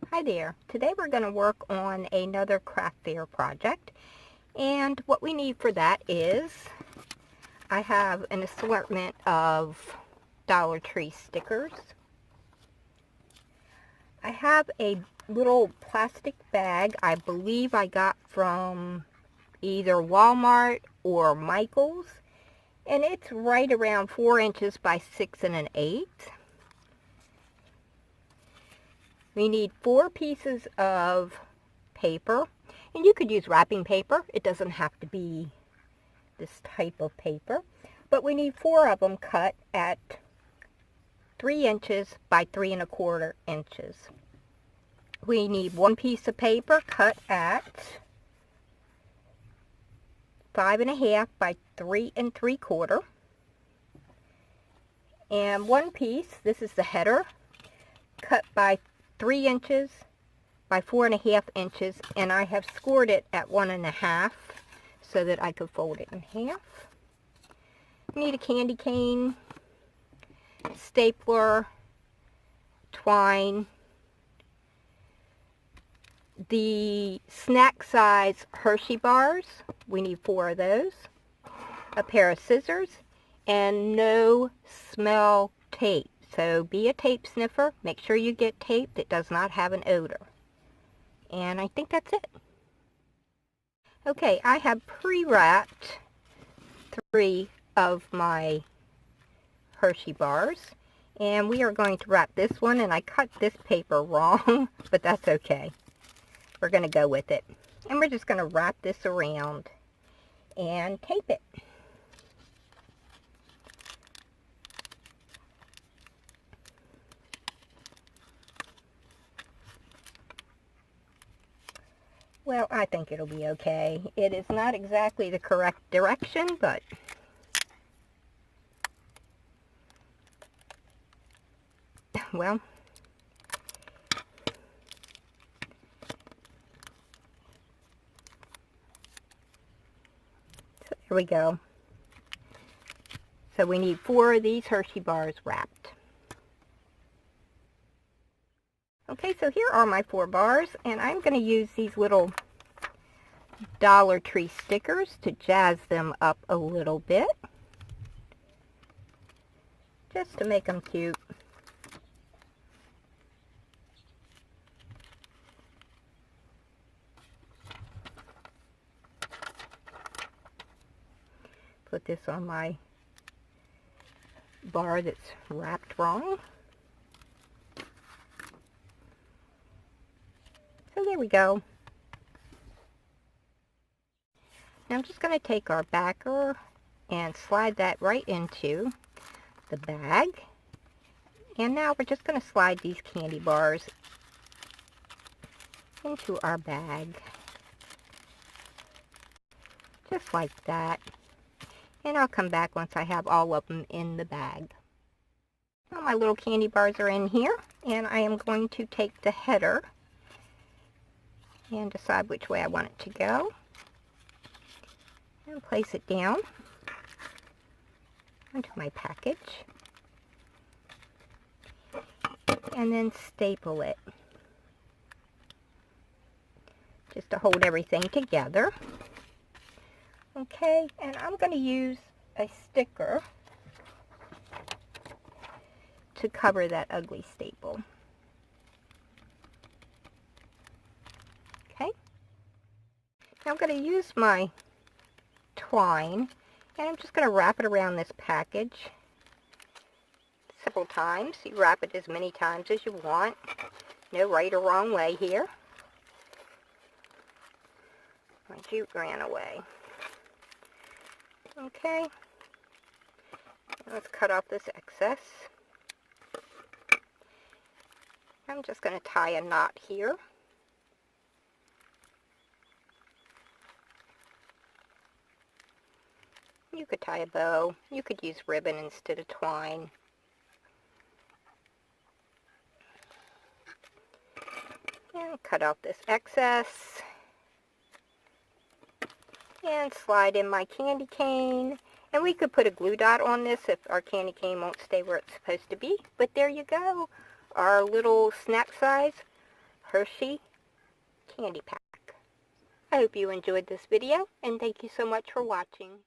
Hi there. Today we're going to work on another craft fair project, and what we need for that is I have an assortment of Dollar Tree stickers. I have a little plastic bag I believe I got from either Walmart or Michael's, and it's right around 4 inches by 6 1/8. We need 4 pieces of paper, and you could use wrapping paper. It doesn't have to be this type of paper, but we need 4 of them cut at 3 inches by 3 1/4 inches. We need 1 piece of paper cut at 5 1/2 by 3 3/4, and 1 piece, this is the header, cut by 3 inches by 4 1/2 inches, and I have scored it at 1 1/2 so that I could fold it in half. Need a candy cane, stapler, twine, the snack size Hershey bars, we need 4 of those, a pair of scissors, and no smell tape. So be a tape sniffer. Make sure you get tape that does not have an odor. And I think that's it. Okay, I have pre-wrapped 3 of my Hershey bars. And we are going to wrap this one, and I cut this paper wrong, but that's okay. We're going to go with it. And we're just going to wrap this around and tape it. Well, I think it'll be okay. It is not exactly the correct direction, but well, so there we go. So we need 4 of these Hershey bars wrapped. Okay, so here are my 4 bars, and I'm going to use these little Dollar Tree stickers to jazz them up a little bit, just to make them cute. Put this on my bar that's wrapped wrong. So there we go. Now I'm just going to take our backer and slide that right into the bag. And now we're just going to slide these candy bars into our bag. Just like that. And I'll come back once I have all of them in the bag. Well, my little candy bars are in here, and I am going to take the header and decide which way I want it to go, and place it down onto my package, and then staple it just to hold everything together. Okay, and I'm going to use a sticker to cover that ugly staple. Okay, now I'm going to use my twine, and I'm just going to wrap it around this package several times. You wrap it as many times as you want. No right or wrong way here. My jute ran away. Okay, let's cut off this excess. I'm just going to tie a knot here. You could tie a bow. You could use ribbon instead of twine. And cut out this excess. And slide in my candy cane. And we could put a glue dot on this if our candy cane won't stay where it's supposed to be. But there you go. Our little snack size Hershey candy pack. I hope you enjoyed this video, and thank you so much for watching.